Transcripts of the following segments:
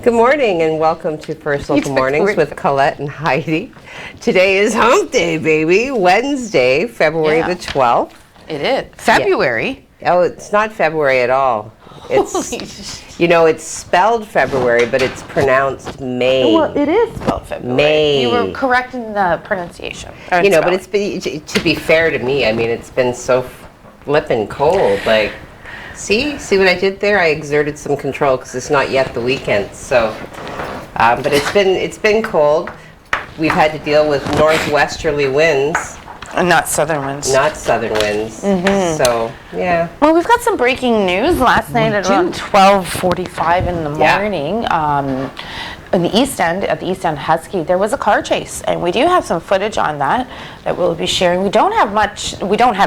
Good morning and welcome to First Local Mornings with Colette and Heidi. Today is Hump Day, baby. Wednesday, February the 12th. It is. February? Yeah. Oh, it's not February at all. It's, it's spelled February, but it's pronounced May. Well, it is spelled February. May. You were correct in the pronunciation. But it's been, to be fair to me, I mean, it's been so flippin' cold. Like, see what I did there? I exerted some control because it's not yet the weekend. So, but it's been cold. We've had to deal with northwesterly winds. Not southern winds. Not southern winds. Mm-hmm. So, yeah. Well, we've got some breaking news last night at around 12:45 in the morning. In the East End, at the East End Husky, there was a car chase, and we do have some footage on that we'll be sharing. We don't have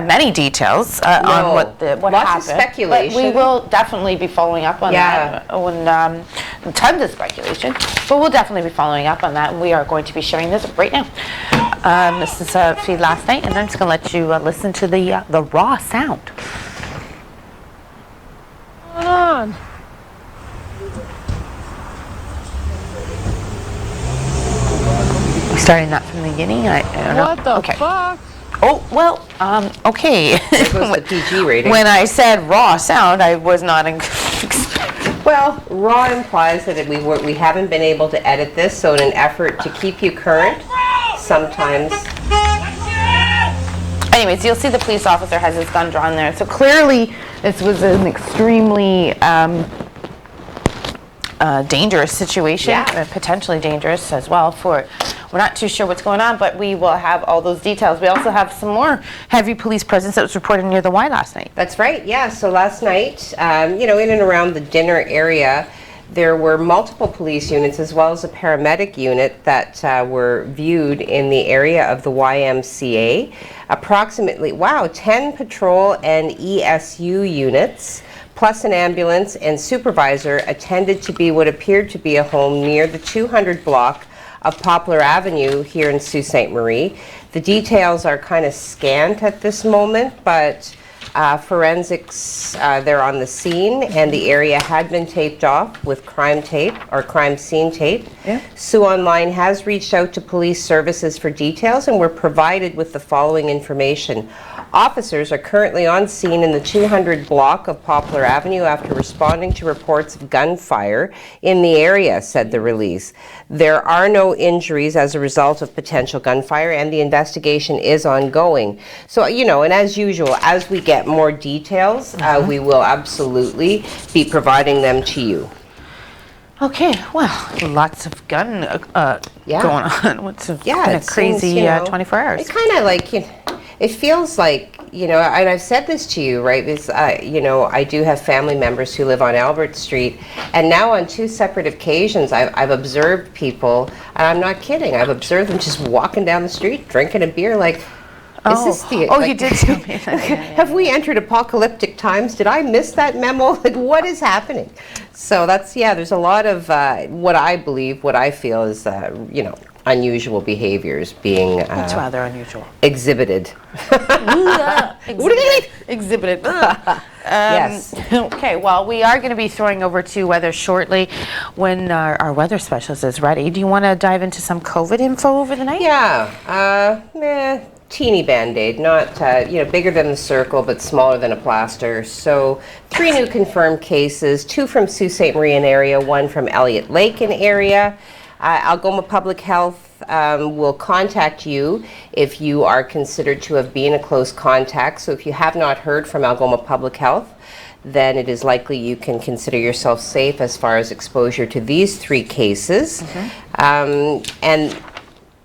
many details on what happened. Lots of speculation. But we will definitely be following up on that. Tons of speculation, but we'll definitely be following up on that, and we are going to be sharing this right now. This is a feed last night, and I'm just going to let you listen to the raw sound. What's going on? Starting that from the beginning, I don't know. What the fuck? Oh, well, okay. There goes the PG rating. When I said raw sound, I was not Well, raw implies that we haven't been able to edit this, so in an effort to keep you current, sometimes... Anyways, you'll see the police officer has his gun drawn there. So clearly, this was an extremely dangerous situation, potentially dangerous as well. We're not too sure what's going on, but we will have all those details. We also have some more heavy police presence that was reported near the Y last night. That's right, yeah. So last night, in and around the dinner area, there were multiple police units as well as a paramedic unit that were viewed in the area of the YMCA. Approximately, 10 patrol and ESU units, plus an ambulance and supervisor attended to be what appeared to be a home near the 200 block of Poplar Avenue here in Sault Ste. Marie. The details are kind of scant at this moment, but forensics, they're on the scene, and the area had been taped off with crime tape or crime scene tape. Yeah. Soo Online has reached out to police services for details, and were provided with the following information. Officers are currently on scene in the 200 block of Poplar Avenue after responding to reports of gunfire in the area, said the release. There are no injuries as a result of potential gunfire, and the investigation is ongoing. So, and as usual, as we get more details, we will absolutely be providing them to you. Okay, well, lots of gun going on. What's been a crazy 24 hours. It's kind of like, it feels like, and I've said this to you, right, because, I do have family members who live on Albert Street, and now on 2 separate occasions, I've observed people, and I'm not kidding, I've observed them just walking down the street, drinking a beer, like, is this the... you did tell me that. Have we entered apocalyptic times? Did I miss that memo? Like, what is happening? So that's, there's a lot of what I feel is, unusual behaviors being That's rather unusual. Exhibited. What do you mean? Exhibited. Yes. Okay, well, we are going to be throwing over to weather shortly when our weather specialist is ready. Do you want to dive into some COVID info over the night? Yeah. Teeny Band-Aid, not bigger than the circle but smaller than a plaster. So 3 new confirmed cases, 2 from Sault Ste. Marie area, 1 from Elliott Lake area. Algoma Public Health will contact you if you are considered to have been a close contact. So if you have not heard from Algoma Public Health, then it is likely you can consider yourself safe as far as exposure to these 3 cases.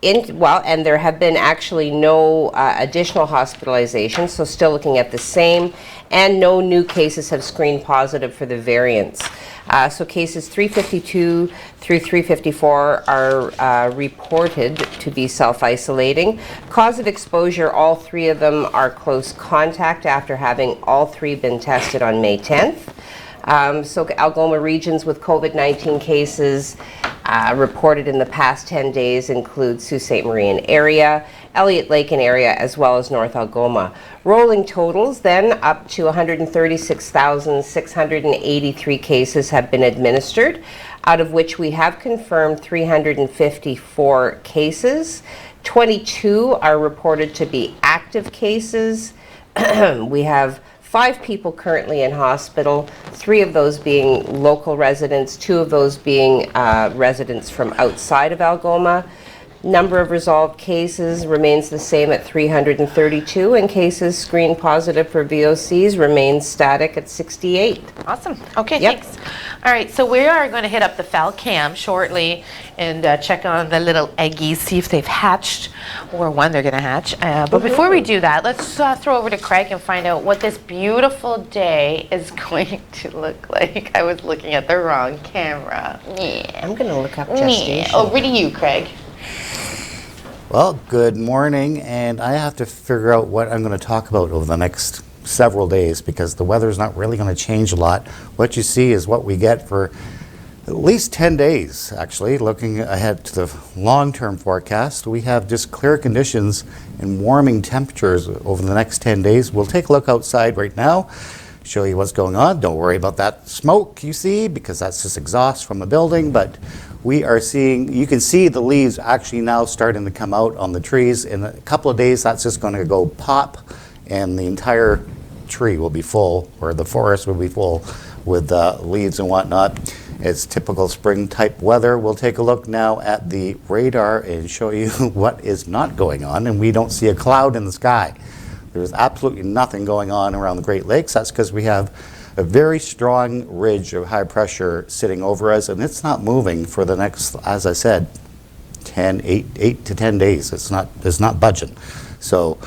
And there have been actually no additional hospitalizations, so still looking at the same, and no new cases have screened positive for the variants. So cases 352 through 354 are reported to be self-isolating. Cause of exposure, all 3 of them are close contact after having all 3 been tested on May 10th. So Algoma regions with COVID-19 cases reported in the past 10 days include Sault Ste. Marie area, Elliott Lake area, as well as North Algoma. Rolling totals then up to 136,683 cases have been administered. out of which we have confirmed 354 cases. 22 are reported to be active cases. We have 5 people currently in hospital, 3 of those being local residents, 2 of those being residents from outside of Algoma. Number of resolved cases remains the same at 332, and cases screened positive for VOCs remains static at 68. Awesome. Okay, Yep. thanks. All right, so we are going to hit up the fowl cam shortly and check on the little eggies, see if they've hatched or when they're going to hatch. But before we do that, let's throw over to Craig and find out what this beautiful day is going to look like. I was looking at the wrong camera. Yeah. I'm going to look up gestation. Over to you, Craig. Well, good morning, and I have to figure out what I'm going to talk about over the next several days because the weather's not really going to change a lot. What you see is what we get for at least 10 days, actually. Looking ahead to the long-term forecast, we have just clear conditions and warming temperatures over the next 10 days. We'll take a look outside right now, show you what's going on. Don't worry about that smoke you see because that's just exhaust from the building, but we are seeing, you can see the leaves actually now starting to come out on the trees. In a couple of days, that's just going to go pop, and the entire tree will be full, or the forest will be full with leaves and whatnot. It's typical spring type weather. We'll take a look now at the radar and show you what is not going on, and we don't see a cloud in the sky. There's absolutely nothing going on around the Great Lakes. That's because we have a very strong ridge of high pressure sitting over us, and it's not moving for the next, as I said, 8 to 10 days. It's not budging. So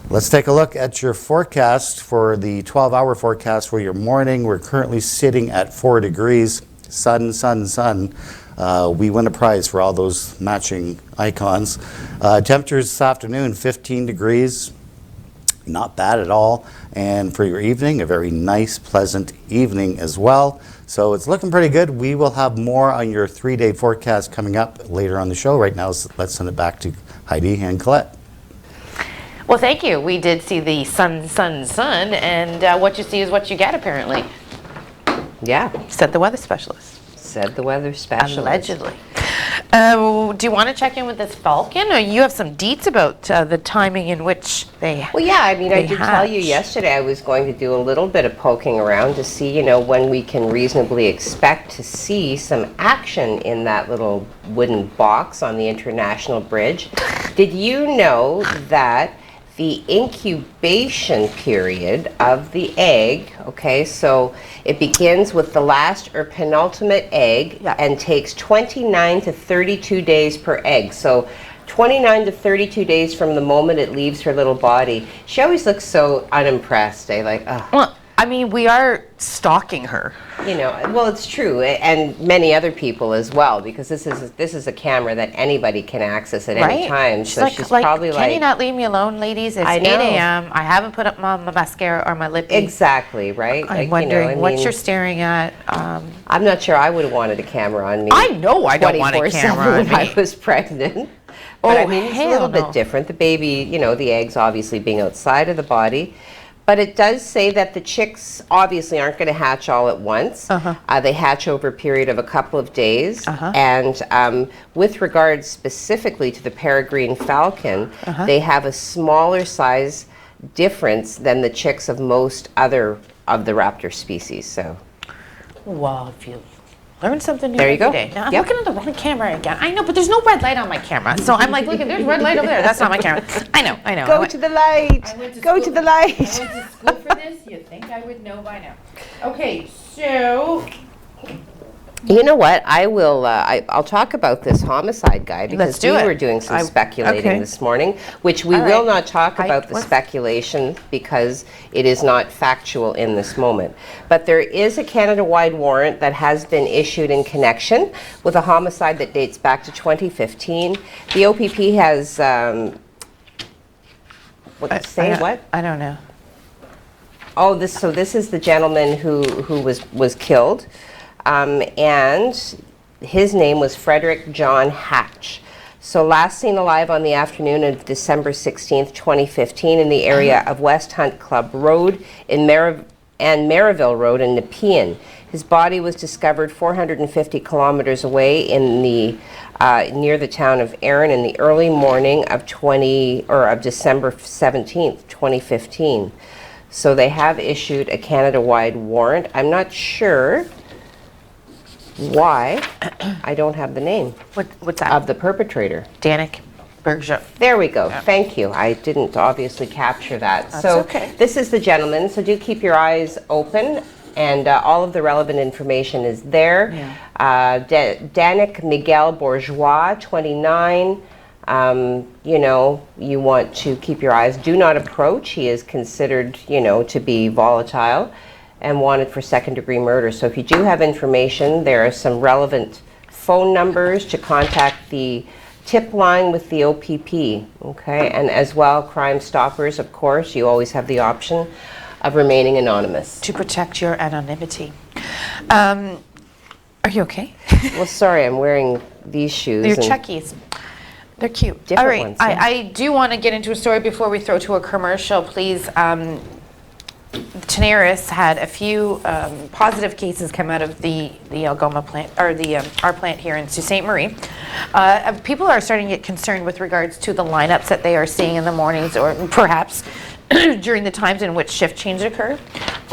let's take a look at your forecast for the 12-hour forecast for your morning. We're currently sitting at 4 degrees. Sun, sun, sun. We win a prize for all those matching icons. Temperatures this afternoon, 15 degrees. Not bad at all. And for your evening, a very nice, pleasant evening as well. So it's looking pretty good. We will have more on your 3-day forecast coming up later on the show. Right now, let's send it back to Heidi and Colette. Well, thank you. We did see the sun, sun, sun, and what you see is what you get, apparently, Yeah, said the weather specialist. said the weather specialist. Allegedly. Do you want to check in with this falcon, or you have some deets about the timing in which they? Well, yeah, I mean, I they did tell you hatch? yesterday I was going to do a little bit of poking around to see, you know, when we can reasonably expect to see some action in that little wooden box on the International Bridge. Did you know that the incubation period of the egg, okay, so it begins with the last or penultimate egg, Yeah. and takes 29 to 32 days per egg. So 29 to 32 days from the moment it leaves her little body. She always looks so unimpressed, eh? Like, ugh. Well, I mean, we are stalking her. You know, well, it's true, and many other people as well, because this is a camera that anybody can access at any time. She's So she's probably can you not leave me alone, ladies? It's I 8 know. a.m. I haven't put up my mascara or my lippy. exactly right. I'm Like, you wondering know, I what mean, you're staring at. I'm not sure I would have wanted a camera on me. I know I don't want a 24/7 camera on when I me. was pregnant. But Oh, I mean, it's a hell little no. bit different. The baby, you know, the eggs obviously being outside of the body. But it does say that the chicks obviously aren't going to hatch all at once. They hatch over a period of a couple of days. And with regards specifically to the peregrine falcon, they have a smaller size difference than the chicks of most other of the raptor species. So Well, if you learn something new There you every go. day. Now, I'm Yep. looking at the wrong camera again. I know, but there's no red light on my camera. So I'm like, look, there's red light over there. That's not my camera. I know. I go to the light. Go to the light. I went to school for this. You'd think I would know by now. Okay, so You know what? I will. I'll talk about this homicide guy because Let's do we it. were doing some speculating okay. this morning, which we All will right. not talk about the let's- speculation because it is not factual in this moment. But there is a Canada-wide warrant that has been issued in connection with a homicide that dates back to 2015. The OPP has. What? I don't know. Oh, this is the gentleman who was killed, and his name was Frederick John Hatch. So last seen alive on the afternoon of December 16th, 2015 in the area of West Hunt Club Road and Maryville Road in Nepean. His body was discovered 450 kilometers away in the near the town of Erin in the early morning of December 17th, 2015. So they have issued a Canada-wide warrant. I'm not sure why. I don't have the name What's that? of the perpetrator. Danik Berger. There we go. Thank you. I didn't obviously capture that. That's so okay. This is the gentleman. So do keep your eyes open, and all of the relevant information is there. Danik Miguel Bourgeois, 29. You want to keep your eyes. Do not approach. He is considered, to be volatile and wanted for second-degree murder. So if you do have information, there are some relevant phone numbers to contact the tip line with the OPP, okay? And as well, Crime Stoppers, of course, you always have the option of remaining anonymous. To protect your anonymity. Are you okay? Well, sorry, I'm wearing these shoes. Your and Chuckies. They're cute. Different All right, ones, yeah. I do want to get into a story before we throw to a commercial, please. Tenaris had a few positive cases come out of the Algoma plant, or our plant here in Sault Ste. Marie. People are starting to get concerned with regards to the lineups that they are seeing in the mornings, or perhaps during the times in which shift change occur.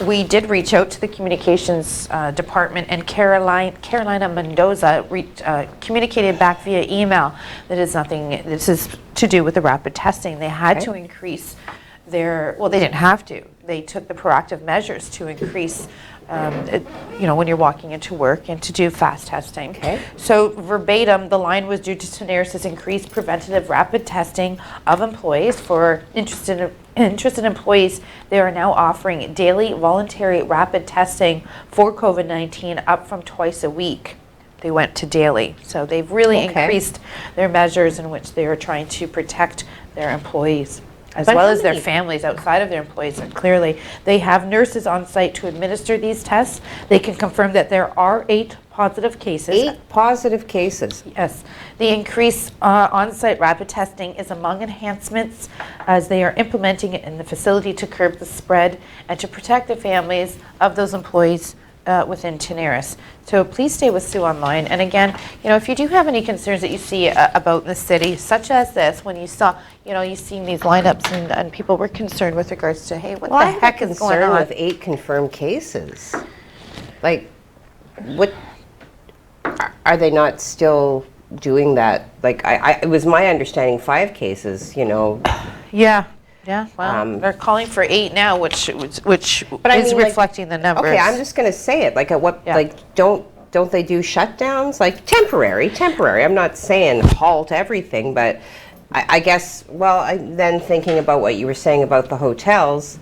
We did reach out to the communications department, and Carolina Mendoza communicated back via email that this is to do with the rapid testing. They had to increase they didn't have to. They took the proactive measures to increase, when you're walking into work and to do fast testing. Okay. So verbatim, the line was due to Tenaris' increased preventative rapid testing of employees. For interested employees, they are now offering daily voluntary rapid testing for COVID-19 up from twice a week. They went to daily. So they've really increased their measures in which they are trying to protect their employees, as well as their families outside of their employees. And clearly, they have nurses on site to administer these tests. They can confirm that there are 8 positive cases. 8 positive cases. Yes. The increased on-site rapid testing is among enhancements as they are implementing it in the facility to curb the spread and to protect the families of those employees within Tenaris. So please stay with Sue online. And again, if you do have any concerns that you see about the city, such as this, when you saw, you've seen these lineups and people were concerned with regards to, hey, what the heck is going on? With 8 confirmed cases. Like, what, are they not still doing that? Like, it was my understanding 5 cases, Yeah, well, they're calling for 8 now, which is reflecting the numbers. Okay, I'm just going to say it. Like, don't they do shutdowns? Like, temporary. I'm not saying halt everything, but I guess, then thinking about what you were saying about the hotels,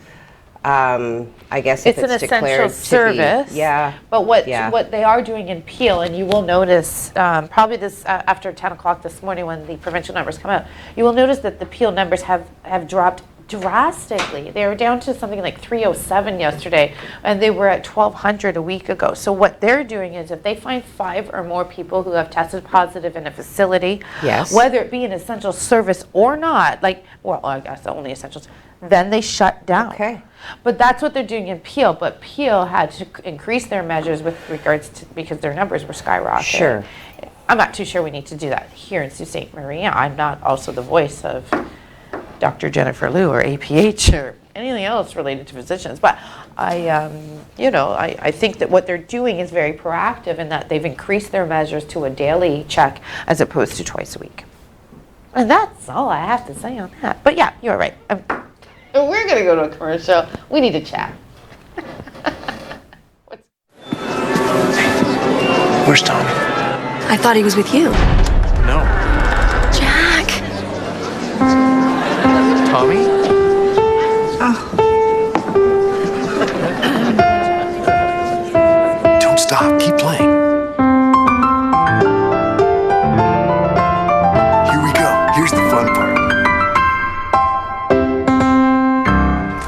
I guess if it's an essential service. But what they are doing in Peel, and you will notice, probably this after 10 o'clock this morning when the provincial numbers come out, you will notice that the Peel numbers have dropped drastically. They were down to something like 307 yesterday, and they were at 1,200 a week ago. So what they're doing is if they find 5 or more people who have tested positive in a facility, whether it be an essential service or not, I guess only essentials, then they shut down. Okay. But that's what they're doing in Peel. But Peel had to increase their measures with regards to, because their numbers were skyrocketing. Sure. I'm not too sure we need to do that here in Sault Ste. Marie. I'm not also the voice of Dr. Jennifer Liu or APH or anything else related to physicians. But I think that what they're doing is very proactive in that they've increased their measures to a daily check as opposed to twice a week. And that's all I have to say on that. But yeah, you're right. We're going to go to a commercial. We need to chat. Where's Tommy? I thought he was with you. No. Jack! Tommy? Don't stop. Keep playing. Here we go. Here's the fun part.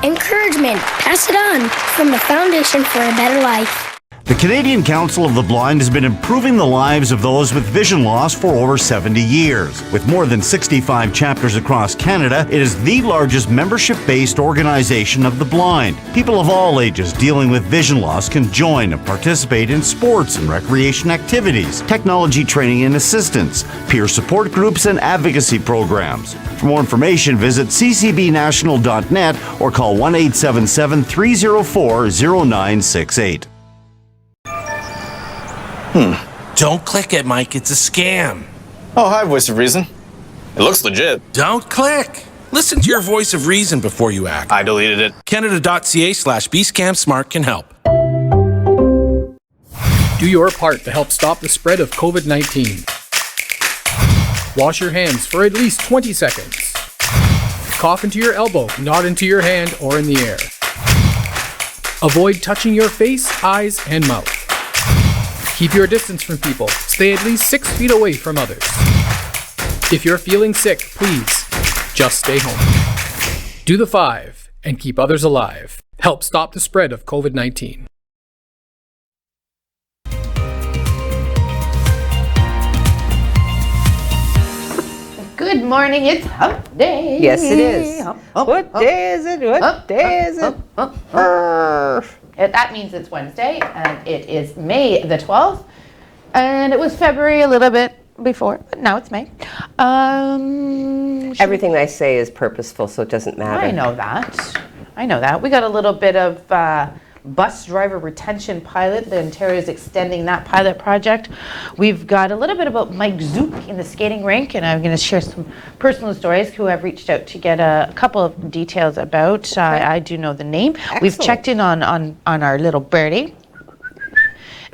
Encouragement. Pass it on from the Foundation for a Better Life. The Canadian Council of the Blind has been improving the lives of those with vision loss for over 70 years. With more than 65 chapters across Canada, it is the largest membership-based organization of the blind. People of all ages dealing with vision loss can join and participate in sports and recreation activities, technology training and assistance, peer support groups, and advocacy programs. For more information, visit ccbnational.net or call 1-877-304-0968. Don't click it, Mike. It's a scam. Oh, hi, Voice of Reason. It looks legit. Don't click. Listen to your voice of reason before you act. I deleted it. Canada.ca/bscamsmart can help. Do your part to help stop the spread of COVID-19. Wash your hands for at least 20 seconds. Cough into your elbow, not into your hand or in the air. Avoid touching your face, eyes, and mouth. Keep your distance from people. Stay at least 6 feet away from others. If you're feeling sick, please just stay home. Do the 5 and keep others alive. Help stop the spread of COVID-19. Good morning, it's hump day. Yes, it is. Hump, hump, What hump. day is it? What day is it? That means it's Wednesday, and it is May the 12th, and it was February a little bit before, but now it's May. Everything I say is purposeful, so it doesn't matter. I know that. We got a little bit of bus driver retention pilot. The Ontario is extending that pilot project. We've got a little bit about Mike Zook in the skating rink, and I'm going to share some personal stories who I've reached out to get a couple of details about. I do know the name. Excellent. We've checked in on our little birdie.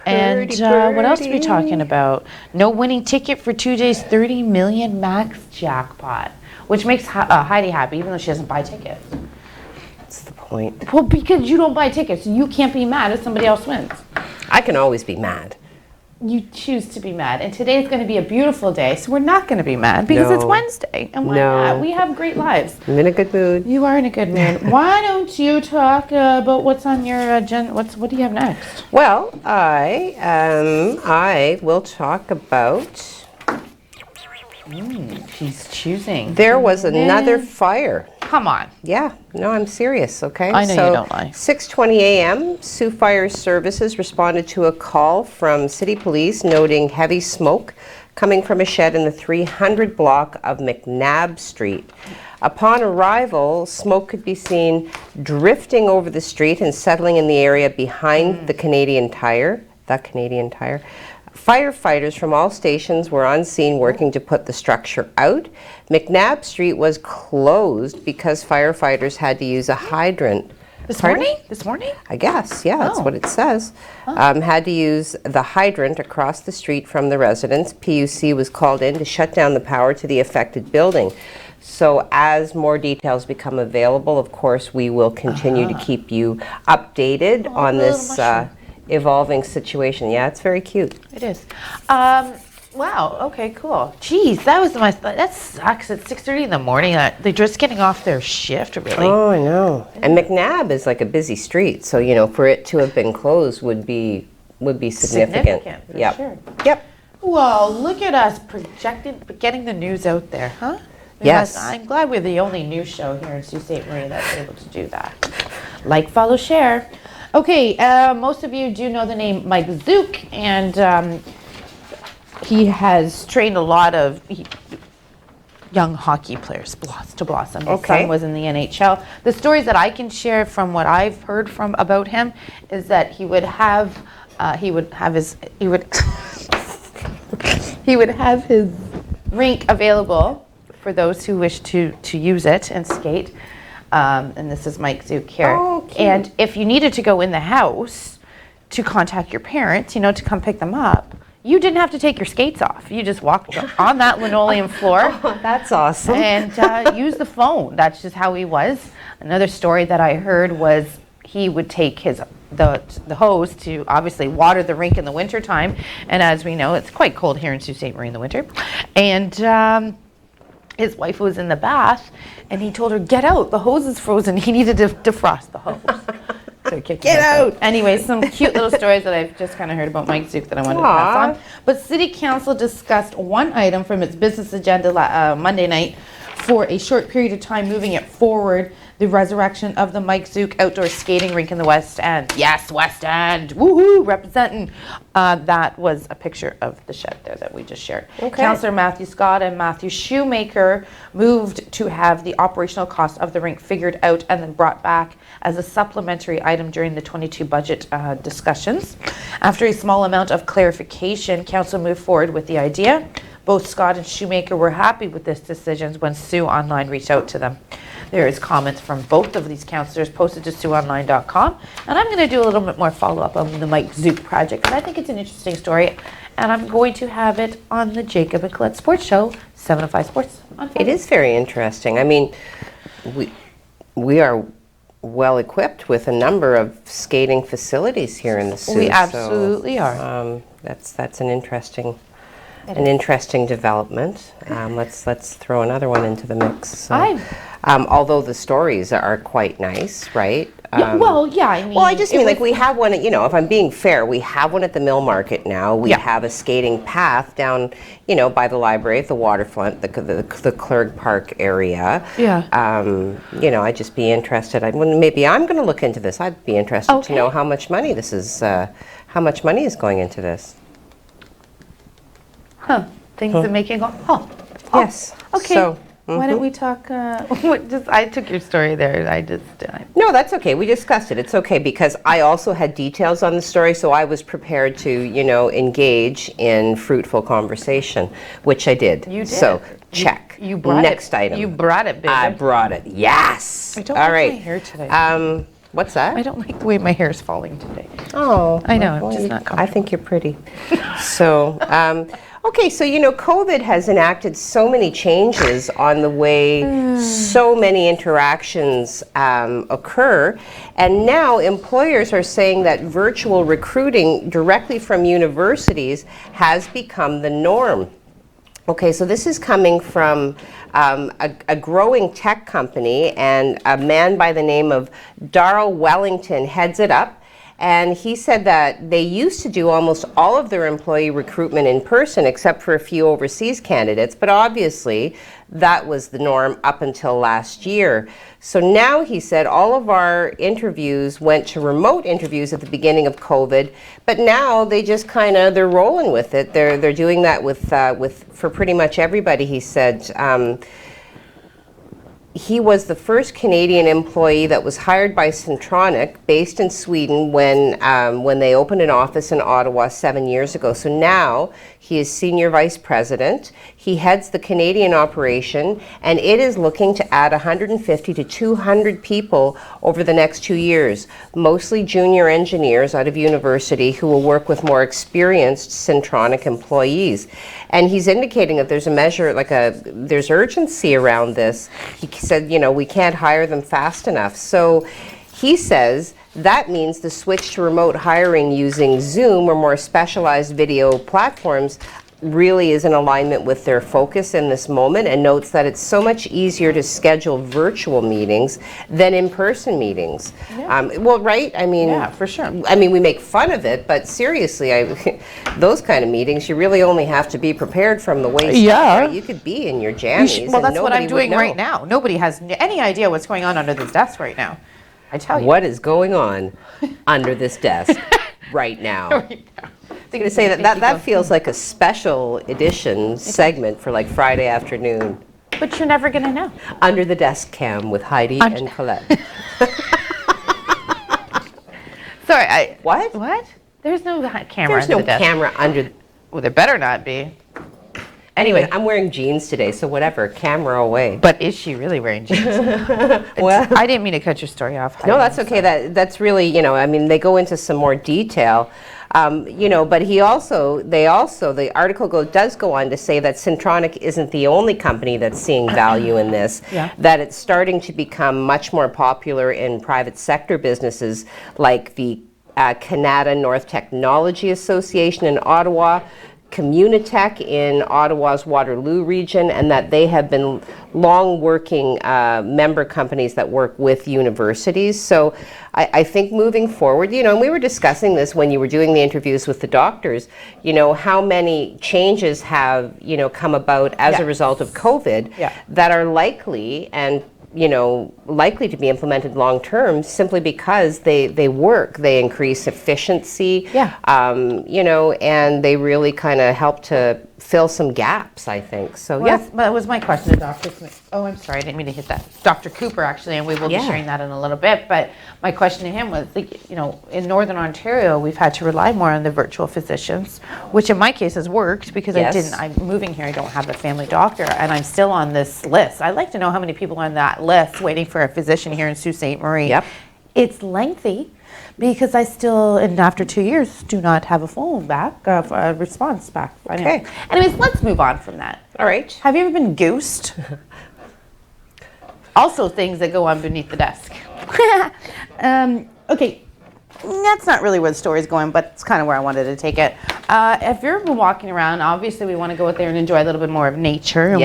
And what else are we talking about? No winning ticket for 2 days, 30 million max jackpot, which makes Heidi happy, even though she doesn't buy tickets. That's the point. Well, because you don't buy tickets, you can't be mad if somebody else wins. I can always be mad. You choose to be mad, and today's going to be a beautiful day, so we're not going to be mad because it's No. Wednesday, and why No. not? We have great lives. I'm in a good mood. You are in a good mood. Why don't you talk about what's on your agenda? What do you have next? Well, I will talk about. She's choosing. There was another fire. Come on. Yeah, no, I'm serious, okay? I know you don't lie. 6:20 a.m., Sioux Fire Services responded to a call from City Police noting heavy smoke coming from a shed in the 300 block of McNabb Street. Upon arrival, smoke could be seen drifting over the street and settling in the area behind the Canadian Tire. Firefighters from all stations were on scene working to put the structure out. McNabb Street was closed because firefighters had to use a hydrant. This Pardon? morning? This morning? I guess, yeah, that's Oh. what it says. Had to use the hydrant across the street from the residence. PUC was called in to shut down the power to the affected building. So as more details become available, of course, we will continue to keep you updated on little this mushroom. evolving situation. Yeah, it's very cute. It is. Wow. Okay. Cool. Jeez, that sucks. It's 6:30 in the morning. They're just getting off their shift. Really. Oh, I know. And McNabb is like a busy street, so for it to have been closed would be significant. For Yep. sure. Yep. Well, look at us getting the news out there, huh? Yes. I'm glad we're the only news show here in Sault Ste. Marie that's able to do that. Like, follow, share. Okay, most of you do know the name Mike Zook, and he has trained a lot of young hockey players to blossom. His Okay. son was in the NHL. The stories that I can share from what I've heard about him is that he would have his rink available for those who wish to use it and skate. And this is Mike Zook here. Oh, cute. And if you needed to go in the house to contact your parents, to come pick them up, you didn't have to take your skates off. You just walked on that linoleum floor Oh, that's awesome. and use the phone. That's just how he was. Another story that I heard was he would take the hose to obviously water the rink in the wintertime. And as we know, it's quite cold here in Sault Ste. Marie in the winter. And his wife was in the bath, and he told her, "Get out, the hose is frozen." He needed to defrost the hose. They're kicking Get us out. Anyway, some cute little stories that I've just kind of heard about Mike Zook that I wanted to pass on. But City Council discussed one item from its business agenda Monday night for a short period of time, moving it forward, the resurrection of the Mike Zook outdoor skating rink in the West End. Yes, West End, woohoo, representing. That was a picture of the shed there that we just shared. Okay. Councillor Matthew Scott and Matthew Shoemaker moved to have the operational cost of the rink figured out and then brought back as a supplementary item during the 22 budget discussions. After a small amount of clarification, Council moved forward with the idea. Both Scott and Shoemaker were happy with this decision when Sue Online reached out to them. There is comments from both of these councillors posted to SueOnline.com, and I'm going to do a little bit more follow-up on the Mike Zook project, because I think it's an interesting story, and I'm going to have it on the Jacob and Colette Sports Show, 705 Sports. On Friday. It is very interesting. I mean, we are well equipped with a number of skating facilities here in the Sault. We absolutely are. That's an interesting development. Let's throw another one into the mix. So, although the stories are quite nice, right? I mean... Well, I just mean, like, we have one, if I'm being fair, we have one at the Mill Market now. We have a skating path down, by the library at the waterfront, the Clerg Park area. Yeah. I'd just be interested. Maybe I'm going to look into this. I'd be interested to know how much money this is, how much money is going into this. Things that make you go, Yes. Okay. So, why don't we talk, I took your story there. No, that's okay. We discussed it. It's okay because I also had details on the story, so I was prepared to, engage in fruitful conversation, which I did. You did. So, check. You brought Next it. item. You brought it, baby. I brought it. Yes. I don't All like right. my hair today. What's that? I don't like the way my hair is falling today. Oh. I know. well, I'm just not comfortable. I think you're pretty. So, okay, so COVID has enacted so many changes on the way so many interactions occur, and now employers are saying that virtual recruiting directly from universities has become the norm. Okay, so this is coming from a growing tech company, and a man by the name of Darrell Wellington heads it up. And he said that they used to do almost all of their employee recruitment in person, except for a few overseas candidates. But obviously, that was the norm up until last year. So now, he said, all of our interviews went to remote interviews at the beginning of COVID. But now they just they're rolling with it. They're doing that for pretty much everybody. He said. He was the first Canadian employee that was hired by Centronic, based in Sweden, when they opened an office in Ottawa 7 years ago. So now he is Senior Vice President. He heads the Canadian operation, and it is looking to add 150 to 200 people over the next 2 years, mostly junior engineers out of university who will work with more experienced Centronic employees. And he's indicating that there's a measure, there's urgency around this. He said, we can't hire them fast enough. So he says that means the switch to remote hiring using Zoom or more specialized video platforms really is in alignment with their focus in this moment, and notes that it's so much easier to schedule virtual meetings than in-person meetings. Yeah. Right? I mean, yeah, for sure. I mean, we make fun of it, but seriously, those kind of meetings, you really only have to be prepared from the waist up. Right? You could be in your jammies. Well, that's what I'm doing right now. Nobody has any idea what's going on under this desk right now. I tell you. What is going on under this desk right now? I'm going to say that feels like a special edition segment for Friday afternoon. But you're never going to know. Under the Desk Cam with Heidi and Colette. Sorry, What? What? There's no camera There's under no the desk. camera under... Well, there better not be. Anyway, I'm wearing jeans today, so whatever, camera away. But is she really wearing jeans? Well, I didn't mean to cut your story off. Heidi. No, that's okay. That's really, they go into some more detail. But the article does go on to say that Centronic isn't the only company that's seeing value in this, that it's starting to become much more popular in private sector businesses like the Canada North Technology Association in Ottawa, Communitech in Ottawa's Waterloo region, and that they have been long working member companies that work with universities. So I think moving forward, and we were discussing this when you were doing the interviews with the doctors, how many changes have, come about as a result of COVID that are likely and likely to be implemented long term, simply because they work, they increase efficiency, and they really kind of help to fill some gaps, I think. So that was my question to Dr. Smith. Oh, I'm sorry, I didn't mean to hit that. Dr. Cooper, actually, and we will be sharing that in a little bit. But my question to him was, in Northern Ontario, we've had to rely more on the virtual physicians, which in my case has worked because I'm moving here, I don't have a family doctor, and I'm still on this list. I'd like to know how many people are on that list waiting for a physician here in Sault Ste. Marie. Yep. It's lengthy because I still, and after 2 years, do not have a phone back, a response back. Okay. Anyways, let's move on from that. All right. Have you ever been goosed? Also things that go on beneath the desk. Okay, that's not really where the story's going, but it's kind of where I wanted to take it. If you're walking around, obviously we want to go out there and enjoy a little bit more of nature and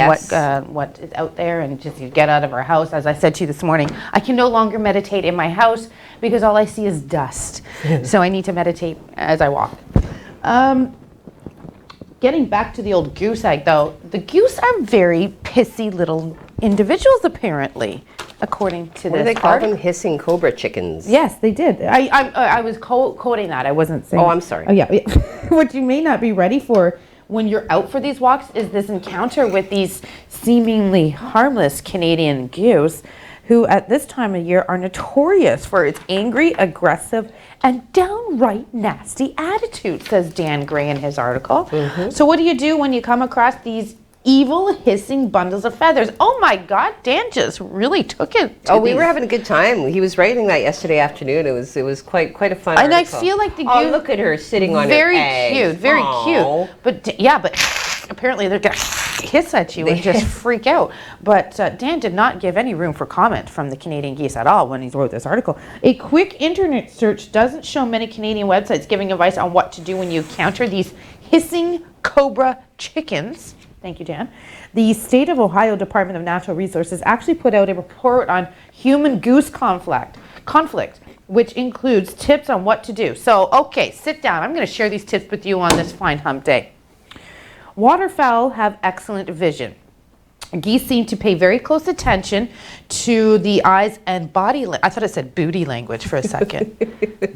what is out there, and just get out of our house. As I said to you this morning, I can no longer meditate in my house because all I see is dust. So I need to meditate as I walk. Getting back to the old goose egg, though, the goose are very pissy little individuals, apparently, according to What this do they call article. them? Hissing cobra chickens. Yes, they did. I was quoting that. I wasn't saying. Oh, I'm sorry. Oh, yeah. What you may not be ready for when you're out for these walks is this encounter with these seemingly harmless Canadian goose, who at this time of year are notorious for its angry, aggressive, and downright nasty attitude, says Dan Gray in his article. So what do you do when you come across these evil, hissing bundles of feathers? Oh my God, Dan just really took it to we were having a good time. He was writing that yesterday afternoon. It was quite a fun and article. I feel like the goose... Oh, look at her sitting on her eggs. Very Aww. cute. But apparently they're going to hiss at you and just freak out. But Dan did not give any room for comment from the Canadian geese at all when he wrote this article. A quick internet search doesn't show many Canadian websites giving advice on what to do when you encounter these hissing cobra chickens. Thank you, Dan. The State of Ohio Department of Natural Resources actually put out a report on human-goose conflict, which includes tips on what to do. So, okay, sit down. I'm going to share these tips with you on this fine hump day. Waterfowl have excellent vision. Geese seem to pay very close attention to the eyes and body language. I thought it said booty language for a second.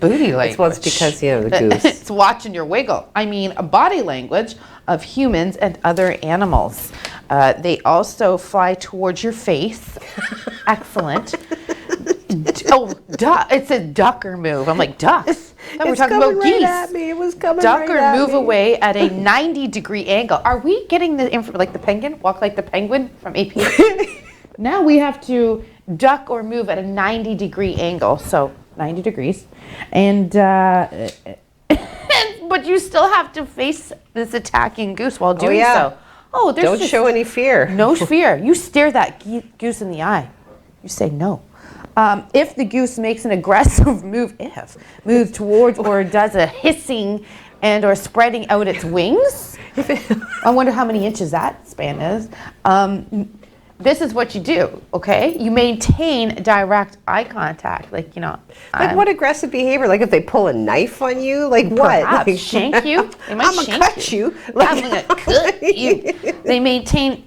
Booty language. Well, it's because, the goose. It's watching your wiggle. I mean, body language of humans and other animals. They also fly towards your face. Excellent. It said duck or move. I'm like, ducks? We're talking about right geese. At me. It was coming Duck right or at move me. away at a 90-degree angle. Are we getting the info like the penguin? Walk like the penguin from AP? Now we have to duck or move at a 90-degree angle. So 90 degrees. And but you still have to face this attacking goose while doing so. Oh, there's Don't show any fear. no fear. You stare that goose in the eye. You say no. If the goose makes an aggressive move towards or does a hissing and or spreading out its wings, I wonder how many inches that span is. This is what you do, okay? You maintain direct eye contact, like What aggressive behavior? Like if they pull a knife on you? Like what? perhaps Like, shank you. They might I'm gonna shank cut you. I'm gonna cut you. They maintain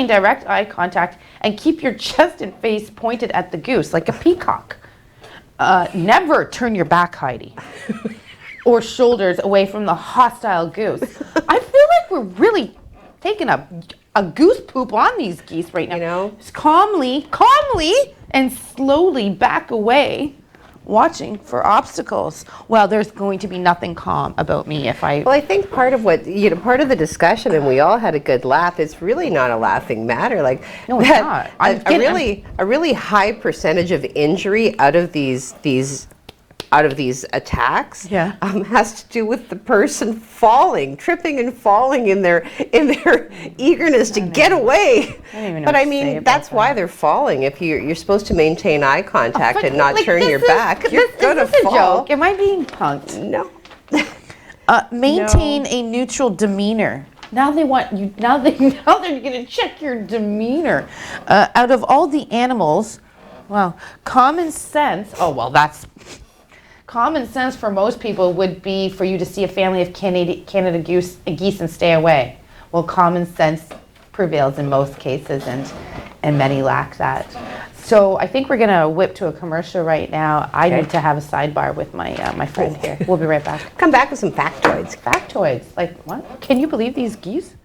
direct eye contact and keep your chest and face pointed at the goose like a peacock. Never turn your back, Heidi, or shoulders away from the hostile goose. I feel like we're really taking a goose poop on these geese right now. Just calmly and slowly back away, watching for obstacles. Well, there's going to be nothing calm about me if I... Well, I think part of what, part of the discussion, and we all had a good laugh, it's really not a laughing matter. Like, No, it's not. A really high percentage of injury out of these attacks has to do with the person tripping and falling in their eagerness to get away. But I mean, that's why they're falling. If you're supposed to maintain eye contact and not turn your back, you're gonna fall. Joke. Am I being punked? No. Maintain a neutral demeanor. Now they want you. Now they're going to check your demeanor. Out of all the animals, well, common sense. Oh well, that's common sense for most people would be for you to see a family of Canada geese and stay away. Well, common sense prevails in most cases, and many lack that. So I think we're going to whip to a commercial right now. I need to have a sidebar with my friend here. We'll be right back. Come back with some factoids. Factoids? Like what? Can you believe these geese?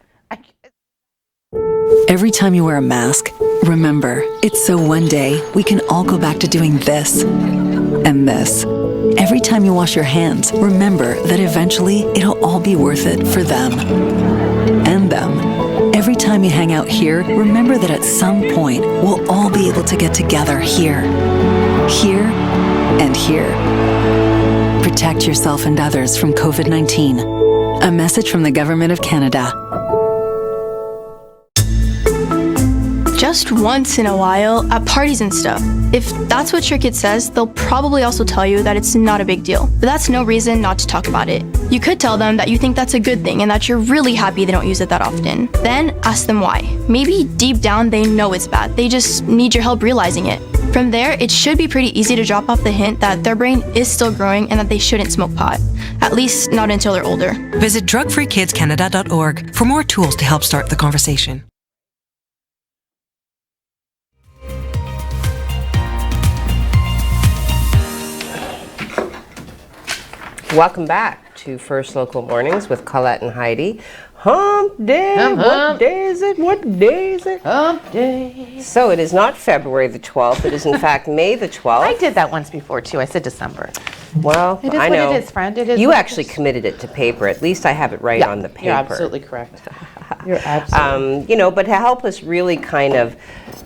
Every time you wear a mask, remember, it's so one day we can all go back to doing this and this. Every time you wash your hands, remember that eventually it'll all be worth it for them and them. Every time you hang out here, remember that at some point, we'll all be able to get together here, and here. Protect yourself and others from COVID-19. A message from the Government of Canada. Just once in a while, at parties and stuff. If that's what your kid says, they'll probably also tell you that it's not a big deal. But that's no reason not to talk about it. You could tell them that you think that's a good thing and that you're really happy they don't use it that often. Then ask them why. Maybe deep down they know it's bad. They just need your help realizing it. From there, it should be pretty easy to drop off the hint that their brain is still growing and that they shouldn't smoke pot. At least not until they're older. Visit drugfreekidscanada.org for more tools to help start the conversation. Welcome back to First Local Mornings with Colette and Heidi. Hump day, what day is it? What day is it? Hump day. So it is not February the 12th, it is in fact May the 12th. I did that once before too, I said December. Well, It is I what know. it is, friend. It is You what it actually is. committed it to paper. At least I have it right on the paper. You're absolutely correct. You're absolutely You know, but to help us really kind of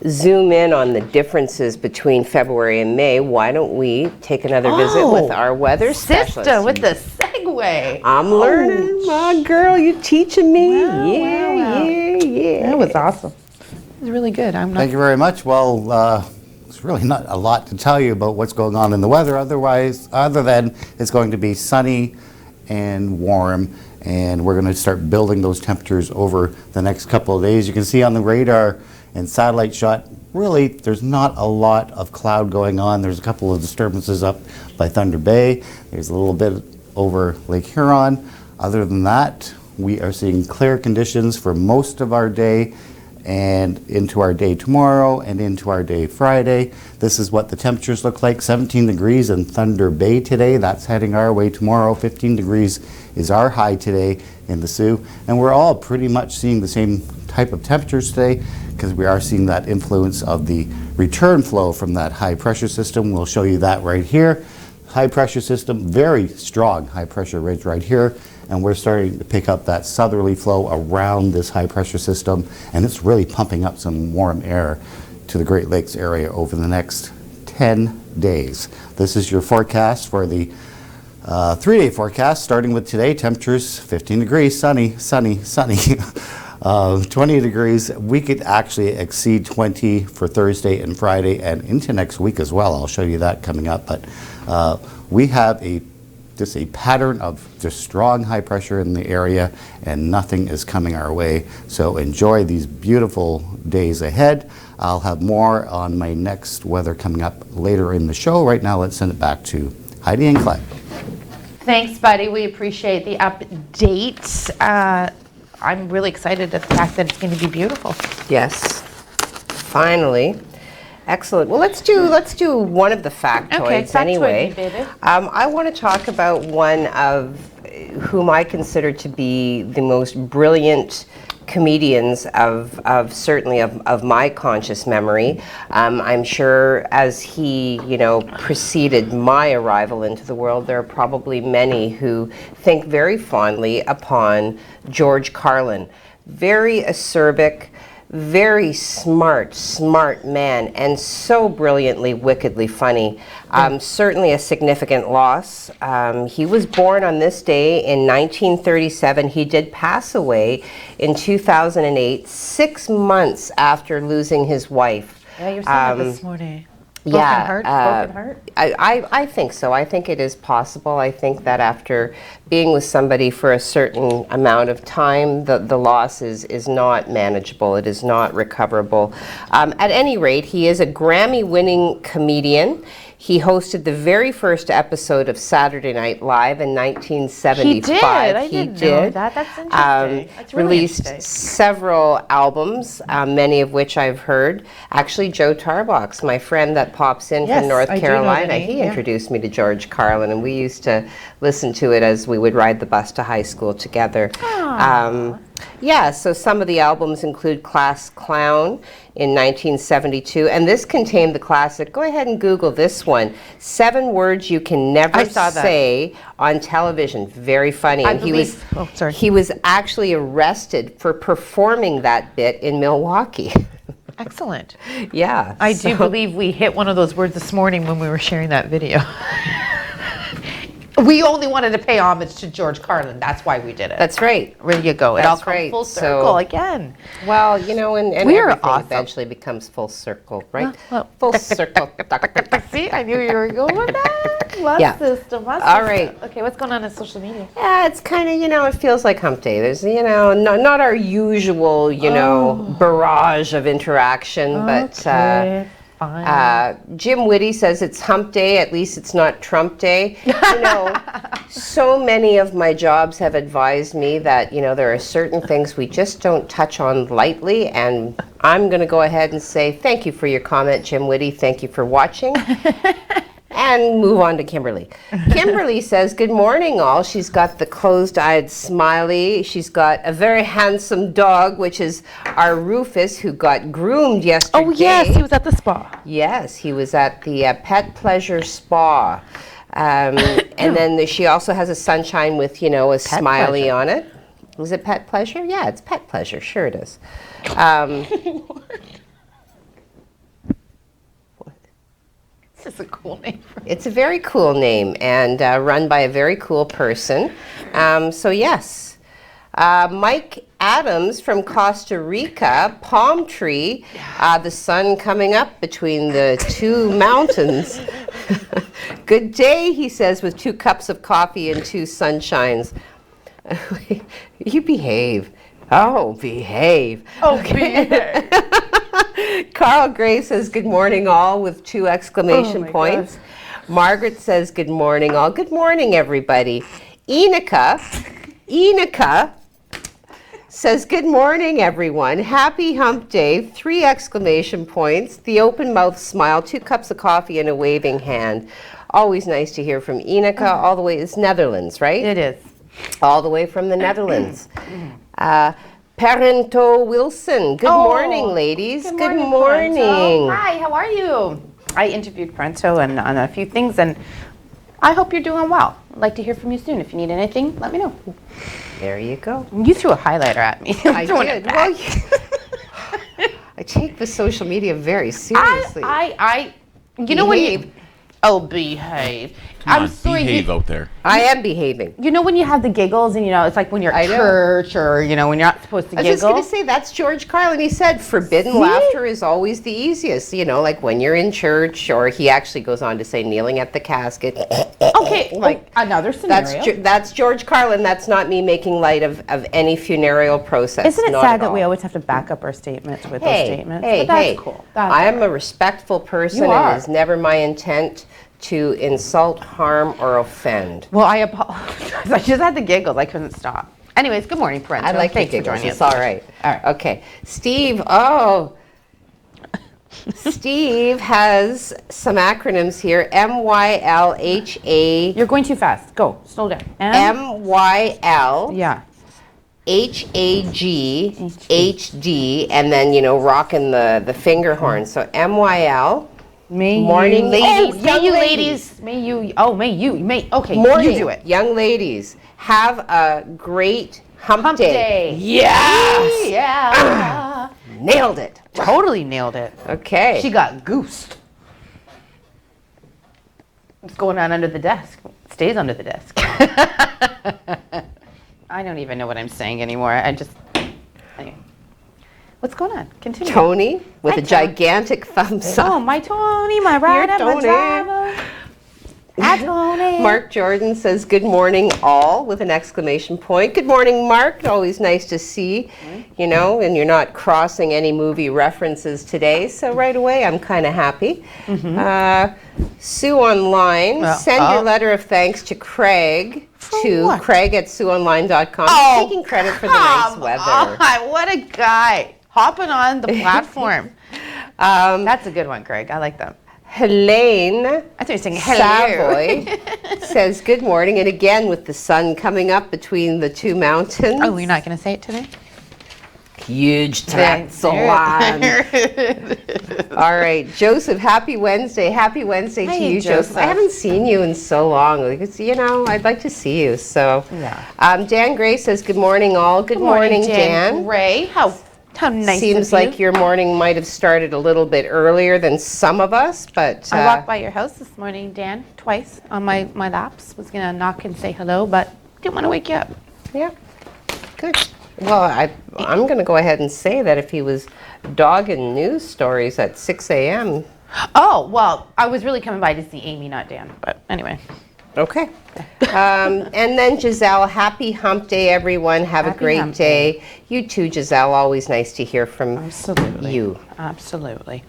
zoom in on the differences between February and May, why don't we take another visit with our weather specialist? Sister with the segue. I'm learning. My girl, you teaching me. Wow. Yeah. That was awesome. It was really good. Thank you very much. Well, it's really not a lot to tell you about what's going on in the weather other than it's going to be sunny and warm, and we're going to start building those temperatures over the next couple of days. You can see on the radar and satellite shot, really, there's not a lot of cloud going on. There's a couple of disturbances up by Thunder Bay. There's a little bit over Lake Huron. Other than that, we are seeing clear conditions for most of our day and into our day tomorrow and into our day Friday. This is what the temperatures look like. 17 degrees in Thunder Bay today. That's heading our way tomorrow. 15 degrees is our high today in the Sault. And we're all pretty much seeing the same type of temperatures today because we are seeing that influence of the return flow from that high pressure system. We'll show you that right here. High pressure system, very strong high pressure ridge right here. And we're starting to pick up that southerly flow around this high pressure system, and it's really pumping up some warm air to the Great Lakes area over the next 10 days. This is your forecast for the 3-day forecast, starting with today. Temperatures 15 degrees, sunny, 20 degrees. We could actually exceed 20 for Thursday and Friday and into next week as well. I'll show you that coming up, but we have just a pattern of just strong high pressure in the area, and nothing is coming our way. So enjoy these beautiful days ahead. I'll have more on my next weather coming up later in the show. Right now, let's send it back to Heidi and Clay. Thanks, buddy. We appreciate the update. I'm really excited at the fact that it's going to be beautiful. Yes. Finally. Excellent. Well, let's do one of the factoids anyway. Baby. I want to talk about one of whom I consider to be the most brilliant comedians of certainly of my conscious memory. I'm sure as he, preceded my arrival into the world, there are probably many who think very fondly upon George Carlin. Very acerbic, very smart man, and so brilliantly, wickedly funny. Certainly a significant loss. He was born on this day in 1937. He did pass away in 2008, 6 months after losing his wife. Yeah, you were saying that this morning. Yeah, broken heart. I think so. I think it is possible. I think that after being with somebody for a certain amount of time, the loss is not manageable. It is not recoverable. At any rate, he is a Grammy-winning comedian. He hosted the very first episode of Saturday Night Live in 1975. He did. I didn't know that. That's interesting. That's really released interesting. several albums, many of which I've heard. Actually, Joe Tarbox, my friend that pops in Yes, from North I do know the Carolina, name, he yeah. introduced me to George Carlin, and we used to listen to it as we would ride the bus to high school together. Yeah, so some of the albums include Class Clown in 1972, and this contained the classic, go ahead and Google this one, 7 Words You Can Never I saw that. Say on Television. Very funny. I And believe- he was actually arrested for performing that bit in Milwaukee. Excellent. Yeah. I do believe we hit one of those words this morning when we were sharing that video. We only wanted to pay homage to George Carlin. That's why we did it. That's right. There you go. It all That's comes right. full So- circle again. Well, you know, and We are everything awesome. eventually becomes full circle, right? Well, Full circle. See, I knew you were going with that. Love Yeah. system. Love All system. right. Okay, what's going on in social media? Yeah, it's kind of, you know, it feels like hump day. There's, you know, not our usual, you know, barrage of interaction, but Jim Whitty says it's hump day, at least it's not Trump day. You know, so many of my jobs have advised me that, you know, there are certain things we just don't touch on lightly, and I'm going to go ahead and say thank you for your comment, Jim Whitty. Thank you for watching. And move on to Kimberly. Kimberly says, good morning, all. She's got the closed-eyed smiley. She's got a very handsome dog, which is our Rufus, who got groomed yesterday. Oh, yes, he was at the spa. Yes, he was at the Pet Pleasure Spa. And then she also has a sunshine with, you know, a smiley Pleasure. on it. Was it Pet Pleasure? Yeah, it's Pet Pleasure. Sure it is. This is a cool name. It's a very cool name and run by a very cool person. So yes, Mike Adams from Costa Rica, palm tree, the sun coming up between the two mountains. Good day, he says, with 2 cups of coffee and 2 sunshines. You behave. Oh, behave. Okay. Carl Gray says, good morning, all, with 2 exclamation points. Margaret says, good morning, all. Good morning, everybody. Enica says, good morning, everyone. Happy hump day. 3 exclamation points. The open mouth smile, 2 cups of coffee, and a waving hand. Always nice to hear from Enica, all the way. It's Netherlands, right? It is. All the way from the Netherlands. Parento Wilson. Good morning, ladies. Good morning. Parento. Hi, how are you? I interviewed Parento on a few things, and I hope you're doing well. I'd like to hear from you soon. If you need anything, let me know. There you go. You threw a highlighter at me. I did. Well, I take the social media very seriously. You know when you... Oh, behave. I'm sorry. Behave out there. I am behaving. You know when you have the giggles and, you know, it's like when you're at church or, you know, when you're not supposed to I was giggle. just going to say, that's George Carlin. He said, forbidden laughter is always the easiest. You know, like when you're in church, or he actually goes on to say, kneeling at the casket. Okay, like another scenario. That's George Carlin. That's not me making light of any funereal process. Isn't it Not sad at that all. we always have to back up our statements with those statements? Hey, but that's hey. cool. I am a respectful person. You are. It is never my intent to insult, harm, or offend. Well, I apologize. I just had the giggles. I couldn't stop. Anyways, good morning, Parento. I like Thanks the for giggles. joining It's us. all right. All right. Okay. Steve, Steve has some acronyms here. MYLHA. You're going too fast. Go. Slow down. MYL. Yeah. HAG, HD, and then, you know, rocking the finger horn. So MYL. Morning, ladies. May you, ladies. May you. Oh, may you. May. Okay. Morning, You do it. young ladies. Have a great hump day. Yes. Yeah. Nailed it. Totally nailed it. Okay. She got goosed. What's going on under the desk? It stays under the desk. I don't even know what I'm saying anymore. Anyway. What's going on? Continue. Tony with Hi, a gigantic thumbs up. Oh, my Tony, my ride and my Tony. driver. Hi, Tony. Mark Jordan says, good morning all, with an exclamation point. Good morning, Mark. Always nice to see, you know, and you're not crossing any movie references today, so right away I'm kind of happy. Sue Online, send your letter of thanks to Craig, Craig at SueOnline.com. Oh, Taking credit for the nice weather. Oh, what a guy. Hopping on the platform. That's a good one, Craig. I like that. Helene I thought you were saying hello. Savoy says, good morning, and again with the sun coming up between the two mountains. Oh, you're not going to say it today? Huge tracts of land. All right, Joseph, happy Wednesday. Happy Wednesday to you, Joseph. I haven't seen you in so long. Because, you know, I'd like to see you. So, Dan Gray says, good morning, all. Good morning, Dan. Gray. How nice Seems of like you. your morning might have started a little bit earlier than some of us, but... I walked by your house this morning, Dan, twice on my laps. Was going to knock and say hello, but didn't want to wake you up. Yeah, good. Well, I'm going to go ahead and say that if he was dogging news stories at 6 a.m. Oh, well, I was really coming by to see Amy, not Dan, but anyway. Okay. And then Giselle, happy hump day, everyone. Have a great day. You too, Giselle. Always nice to hear from you. Absolutely.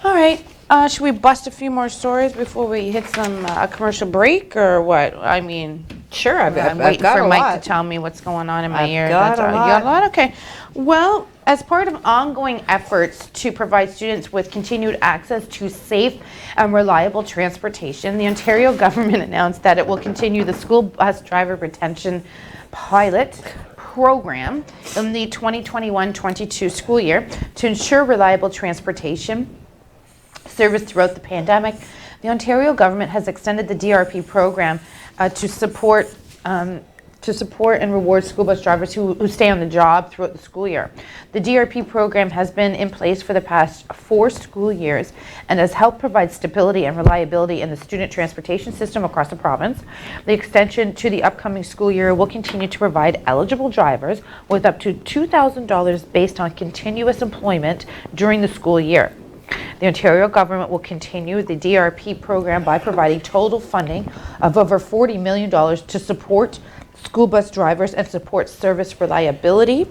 All right. Should we bust a few more stories before we hit some commercial break, or what? I mean, sure. I'm waiting got for a Mike lot. to tell me what's going on in my I've ear. got a You got a lot? Okay. Well, as part of ongoing efforts to provide students with continued access to safe and reliable transportation, the Ontario government announced that it will continue the school bus driver retention pilot program in the 2021-22 school year to ensure reliable transportation service throughout the pandemic. The Ontario government has extended the DRP program to support and reward school bus drivers who stay on the job throughout the school year. The DRP program has been in place for the past 4 school years and has helped provide stability and reliability in the student transportation system across the province. The extension to the upcoming school year will continue to provide eligible drivers with up to $2,000 based on continuous employment during the school year. The Ontario government will continue the DRP program by providing total funding of over $40 million to support school bus drivers and support service reliability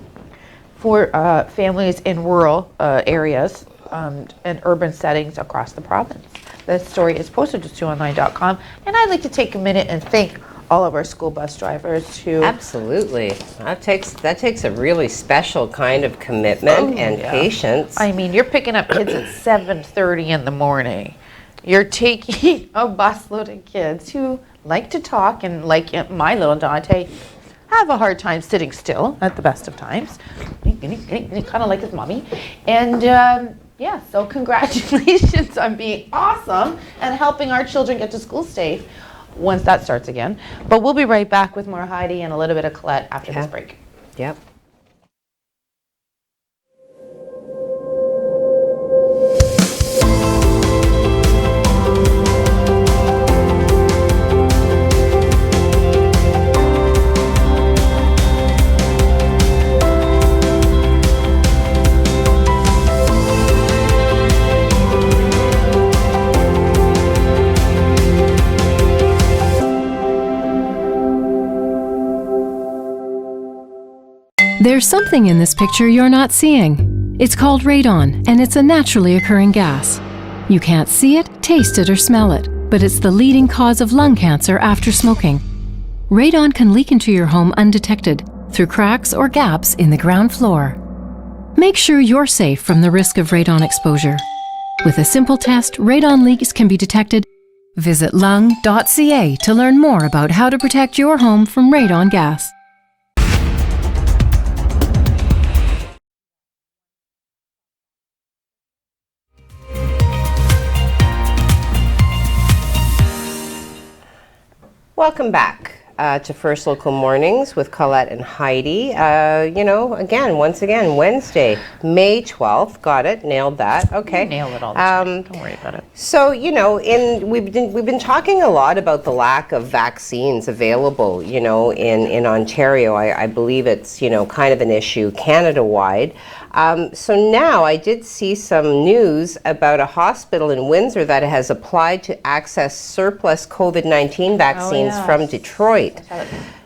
for families in rural areas and urban settings across the province. This story is posted to SueOnline.com, and I'd like to take a minute and thank all of our school bus drivers who... Absolutely. That takes a really special kind of commitment and patience. I mean, you're picking up kids at 7:30 in the morning. You're taking a busload of kids who like to talk and, like my little Dante, have a hard time sitting still at the best of times. Kind of like his mommy. And yeah, so congratulations on being awesome and helping our children get to school safe once that starts again. But we'll be right back with more Heidi and a little bit of Colette after this break. Yep. There's something in this picture you're not seeing. It's called radon, and it's a naturally occurring gas. You can't see it, taste it, or smell it, but it's the leading cause of lung cancer after smoking. Radon can leak into your home undetected through cracks or gaps in the ground floor. Make sure you're safe from the risk of radon exposure. With a simple test, radon leaks can be detected. Visit lung.ca to learn more about how to protect your home from radon gas. Welcome back to First Local Mornings with Colette and Heidi. You know, once again, Wednesday, May 12th. Got it, nailed that. Okay. You nail it all the time. Don't worry about it. So, you know, we've been talking a lot about the lack of vaccines available, you know, in Ontario. I believe it's, you know, kind of an issue Canada-wide. So now I did see some news about a hospital in Windsor that has applied to access surplus COVID-19 vaccines from Detroit.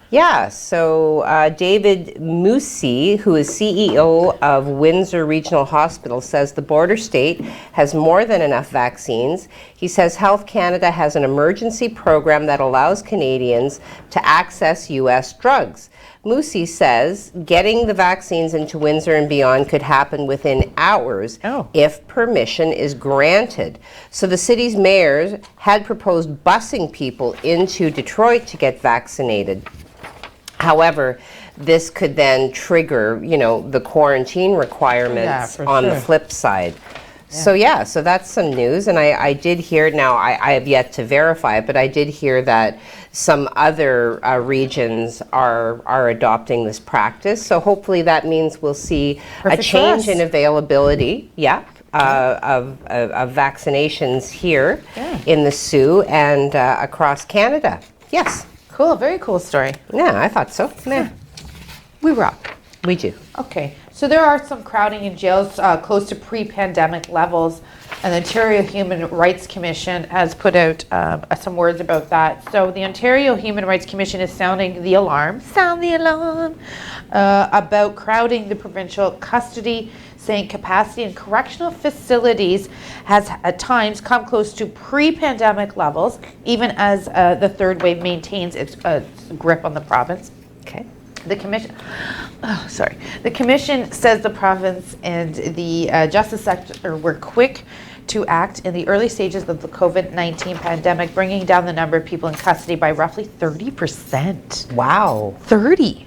Yeah, so David Musi, who is CEO of Windsor Regional Hospital, says the border state has more than enough vaccines. He says Health Canada has an emergency program that allows Canadians to access U.S. drugs. Musi says getting the vaccines into Windsor and beyond could happen within hours if permission is granted. So the city's mayors had proposed busing people into Detroit to get vaccinated. However, this could then trigger, the quarantine requirements on the flip side. Yeah. So that's some news. And I did hear, now I have yet to verify it, but I did hear that some other regions are adopting this practice. So hopefully that means we'll see a change in availability, of vaccinations here in the Soo and across Canada. Yes. Cool, very cool story. Yeah, I thought so. Yeah. We rock. We do. Okay, so there are some crowding in jails close to pre-pandemic levels, and the Ontario Human Rights Commission has put out some words about that. So the Ontario Human Rights Commission is sounding the alarm, about crowding the provincial custody, saying capacity in correctional facilities has at times come close to pre-pandemic levels, even as the third wave maintains its grip on the province. Okay. The commission says the province and the justice sector were quick to act in the early stages of the COVID-19 pandemic, bringing down the number of people in custody by roughly 30%. Wow. 30.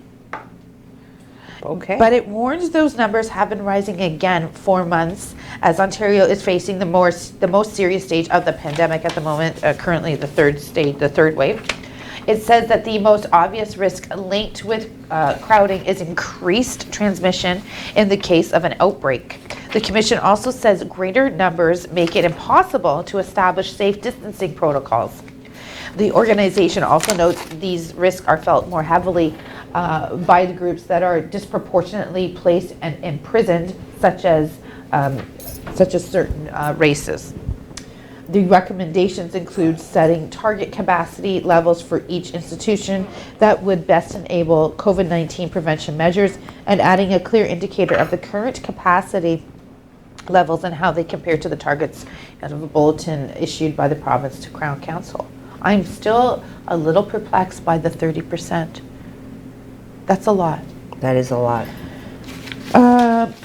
Okay. But it warns those numbers have been rising again for months as Ontario is facing the most serious stage of the pandemic at the moment, currently the third wave. It says that the most obvious risk linked with crowding is increased transmission in the case of an outbreak. The Commission also says greater numbers make it impossible to establish safe distancing protocols. The organization also notes these risks are felt more heavily by the groups that are disproportionately placed and imprisoned, such as certain races. The recommendations include setting target capacity levels for each institution that would best enable COVID-19 prevention measures and adding a clear indicator of the current capacity levels and how they compare to the targets out of a bulletin issued by the province to Crown Council. I'm still a little perplexed by the 30%. That's a lot. That is a lot.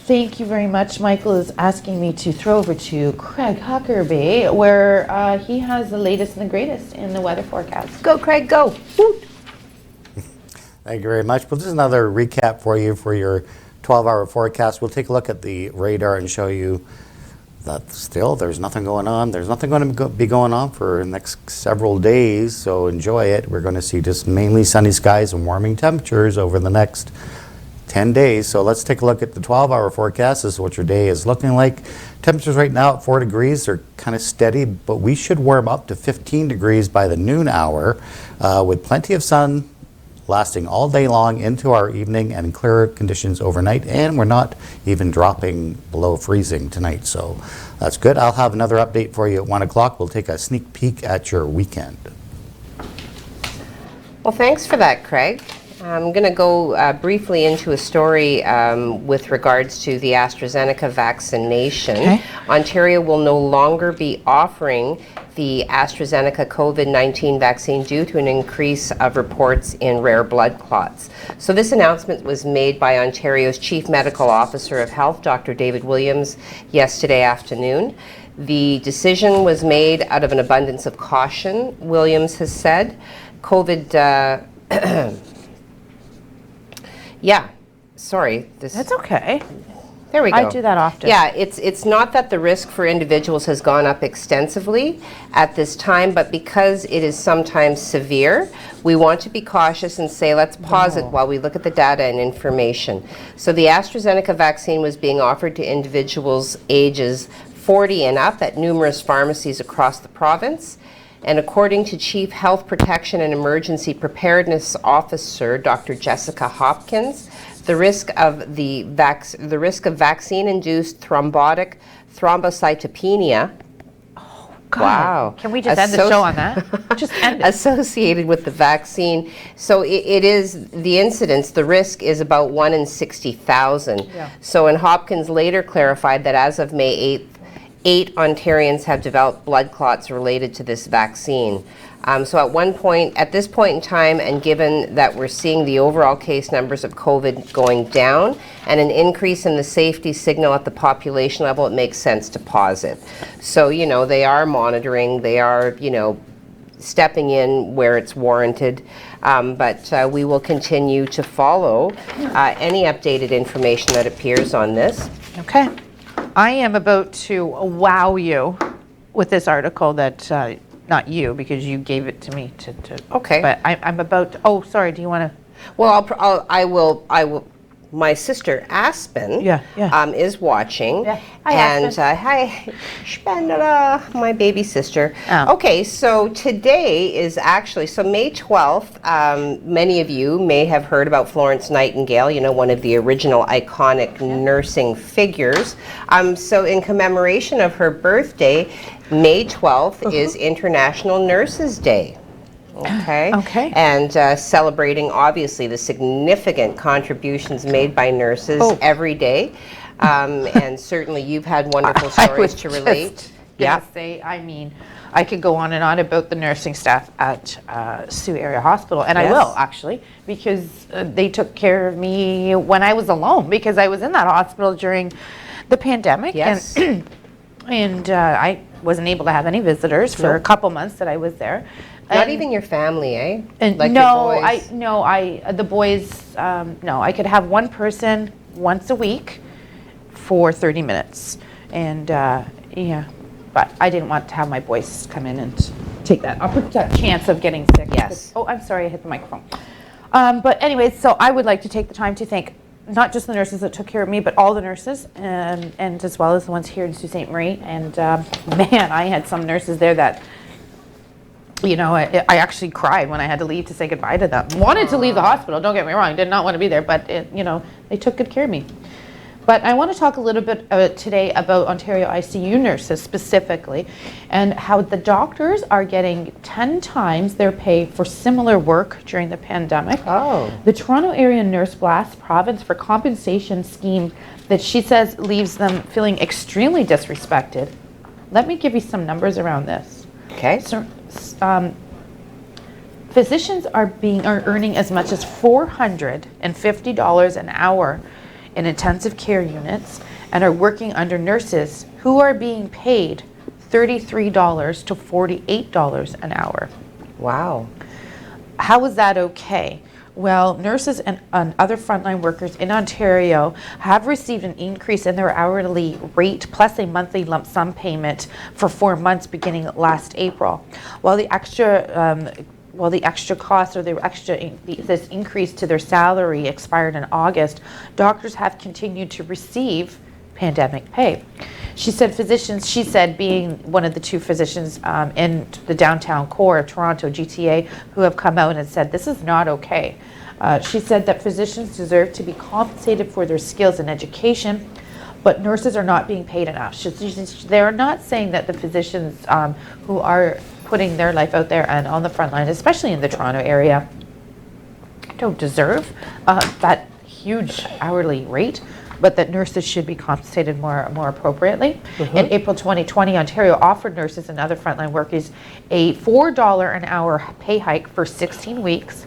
Thank you very much. Michael is asking me to throw over to Craig Huckerby, where he has the latest and the greatest in the weather forecast. Go, Craig, go. Woo. Thank you very much. Well, just another recap for you for your 12-hour forecast. We'll take a look at the radar and show you that still there's nothing going on. There's nothing going to be going on for the next several days, so enjoy it. We're going to see just mainly sunny skies and warming temperatures over the next 10 days. So let's take a look at the 12-hour forecast. This is what your day is looking like. Temperatures right now at 4 degrees. They're kind of steady, but we should warm up to 15 degrees by the noon hour with plenty of sun lasting all day long into our evening and clearer conditions overnight. And we're not even dropping below freezing tonight. So that's good. I'll have another update for you at 1 o'clock. We'll take a sneak peek at your weekend. Well, thanks for that, Craig. I'm going to go briefly into a story with regards to the AstraZeneca vaccination. Okay. Ontario will no longer be offering the AstraZeneca COVID-19 vaccine due to an increase of reports in rare blood clots. So this announcement was made by Ontario's Chief Medical Officer of Health, Dr. David Williams, yesterday afternoon. The decision was made out of an abundance of caution, Williams has said. Yeah, sorry. That's okay. There we go. I do that often. Yeah, it's not that the risk for individuals has gone up extensively at this time, but because it is sometimes severe, we want to be cautious and say, let's pause it while we look at the data and information. So the AstraZeneca vaccine was being offered to individuals ages 40 and up at numerous pharmacies across the province. And according to Chief Health Protection and Emergency Preparedness Officer Dr. Jessica Hopkins, the risk of vaccine-induced thrombotic thrombocytopenia. God. Wow. Can we just end the show on that? Just end it. Associated with the vaccine. So it is, the incidence, the risk is about 1 in 60,000. Yeah. So, and Hopkins later clarified that as of May 8th, 8 Ontarians have developed blood clots related to this vaccine. So at this point in time, and given that we're seeing the overall case numbers of COVID going down and an increase in the safety signal at the population level, it makes sense to pause it. So, you know, they are monitoring, they are, you know, stepping in where it's warranted, but we will continue to follow any updated information that appears on this. Okay. I am about to wow you with this article that, not you, because you gave it to me to Okay. But I'm about to, oh, sorry, do you want to? Well, I will. My sister Aspen is watching. Yeah. Hi, and Aspen. hi, Spandala, my baby sister. Oh. Okay, so today is actually, so May 12th, many of you may have heard about Florence Nightingale, you know, one of the original iconic nursing figures. So in commemoration of her birthday, May 12th is International Nurses Day. Okay. Okay. And celebrating, obviously, the significant contributions made by nurses every day. And certainly you've had wonderful stories to relate. Yeah. Say, I mean, I could go on and on about the nursing staff at Sault Area Hospital, and I will, actually, because they took care of me when I was alone, because I was in that hospital during the pandemic. Yes. And I wasn't able to have any visitors for a couple months that I was there. Not even your family, eh? And Like no, your boys? the boys, no, I could have one person once a week for 30 minutes. And yeah, but I didn't want to have my boys come in and take that chance of getting sick. Yes. Oh, I'm sorry, I hit the microphone. But anyways, so I would like to take the time to thank not just the nurses that took care of me, but all the nurses, and as well as the ones here in Sault Ste. Marie. And man, I had some nurses there that, you know, I actually cried when I had to leave to say goodbye to them. Wanted to leave the hospital, don't get me wrong, did not want to be there, but you know, they took good care of me. But I want to talk a little bit today about Ontario ICU nurses specifically, and how the doctors are getting 10 times their pay for similar work during the pandemic. Oh. The Toronto Area Nurse blasts province for compensation scheme that she says leaves them feeling extremely disrespected. Let me give you some numbers around this. Okay. So, physicians are earning as much as $450 an hour in intensive care units, and are working under nurses who are being paid $33 to $48 an hour. Wow. How is that okay? Well, nurses and other frontline workers in Ontario have received an increase in their hourly rate plus a monthly lump sum payment for 4 months beginning last April. While the extra cost or this increase to their salary expired in August, doctors have continued to receive pandemic pay. She said being one of the two physicians in the downtown core of Toronto, GTA, who have come out and said this is not okay. She said that physicians deserve to be compensated for their skills and education, but nurses are not being paid enough. They're not saying that the physicians who are putting their life out there and on the front line, especially in the Toronto area, don't deserve that huge hourly rate, but that nurses should be compensated more appropriately. In April 2020, Ontario offered nurses and other frontline workers a $4 an hour pay hike for 16 weeks,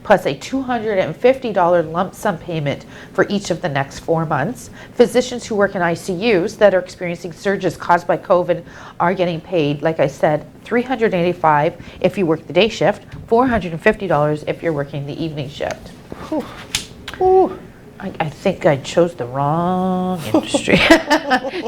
plus a $250 lump sum payment for each of the next 4 months. Physicians who work in ICUs that are experiencing surges caused by COVID are getting paid, like I said, $385 if you work the day shift, $450 if you're working the evening shift. Whew. Ooh. I think I chose the wrong industry.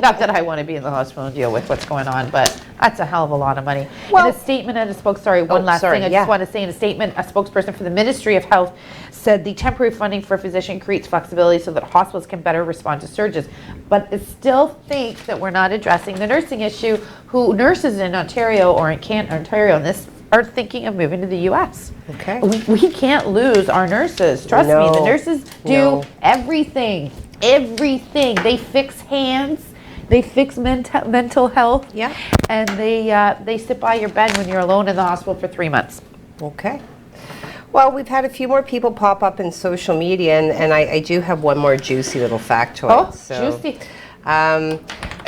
Not that I want to be in the hospital and deal with what's going on, but that's a hell of a lot of money. Well- in a statement, and one last thing I just want to say in a statement, a spokesperson for the Ministry of Health said the temporary funding for physician creates flexibility so that hospitals can better respond to surges. But I still think that we're not addressing the nursing issue, who nurses in Ontario or in Ontario in this are thinking of moving to the U.S. Okay. We can't lose our nurses. Trust me, the nurses do everything. Everything. They fix hands. They fix mental health. Yeah. And they sit by your bed when you're alone in the hospital for 3 months. Okay. Well, we've had a few more people pop up in social media, and I do have one more juicy little factoid. Juicy.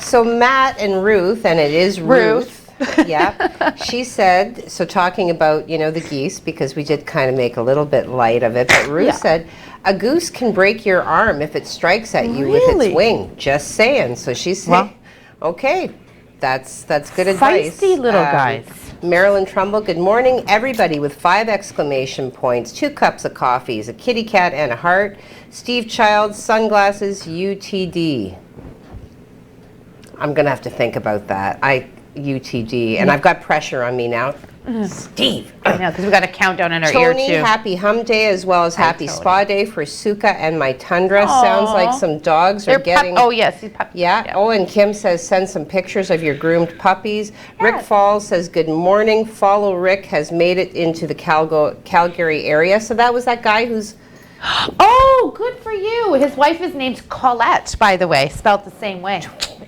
So Matt and Ruth, and it is Ruth. Yeah. She said, so talking about, the geese, because we did kind of make a little bit light of it, but Ruth said, a goose can break your arm if it strikes at you with its wing. Just saying. So she said, okay, that's good advice. Feisty little guys. Marilyn Trumbull, good morning, everybody, with 5 exclamation points, 2 cups of coffees, a kitty cat and a heart. Steve Childs, sunglasses, UTD. I'm going to have to think about that. UTD, and I've got pressure on me now. Steve. I know, because we got a countdown in our Tony, ear too. happy hum day as well as happy spa day for Suka and my Tundra. Sounds like some dogs are getting... oh, yes. He's yeah. Oh, and Kim says, send some pictures of your groomed puppies. Rick Falls says, good morning. Follow Rick has made it into the Calgary area. So that was that guy who's... Oh, good for you. His wife is named Colette, by the way, spelled the same way.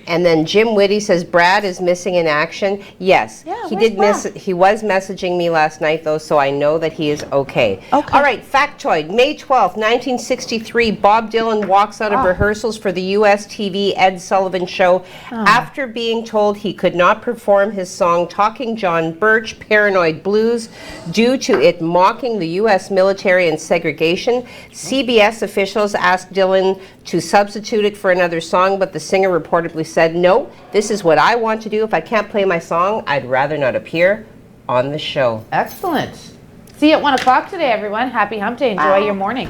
And then Jim Whitty says Brad is missing in action. Yes, he did miss. He was messaging me last night though, so I know that he is okay. All right, factoid. May 12th, 1963, Bob Dylan walks out of rehearsals for the US TV Ed Sullivan Show after being told he could not perform his song Talking John Birch, Paranoid Blues, due to it mocking the US military and segregation. CBS officials asked Dylan to substitute it for another song, but the singer reportedly said, no, this is what I want to do. If I can't play my song, I'd rather not appear on the show. Excellent. See you at 1 o'clock today, everyone. Happy hump day. Enjoy your morning.